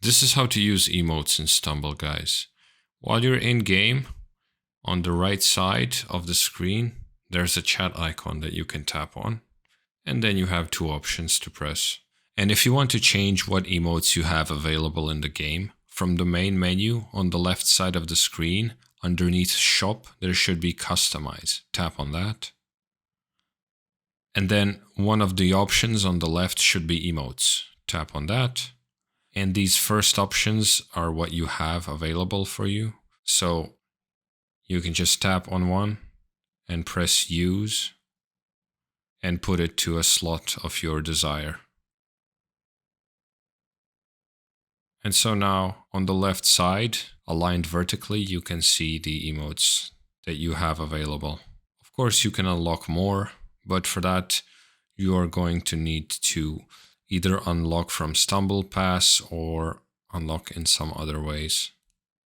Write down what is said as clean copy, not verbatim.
This is how to use emotes in Stumble, guys. While you're in game, on the right side of the screen, there's a chat icon that you can tap on. And then you have two options to press. And if you want to change what emotes you have available in the game, from the main menu on the left side of the screen, underneath Shop, there should be Customize. Tap on that. And then one of the options on the left should be Emotes. Tap on that. And these first options are what you have available for you. So you can just tap on one and press Use and put it to a slot of your desire. And so now on the left side, aligned vertically, you can see the emotes that you have available. Of course, you can unlock more, but for that, you are going to need to either unlock from Stumble Pass or unlock in some other ways.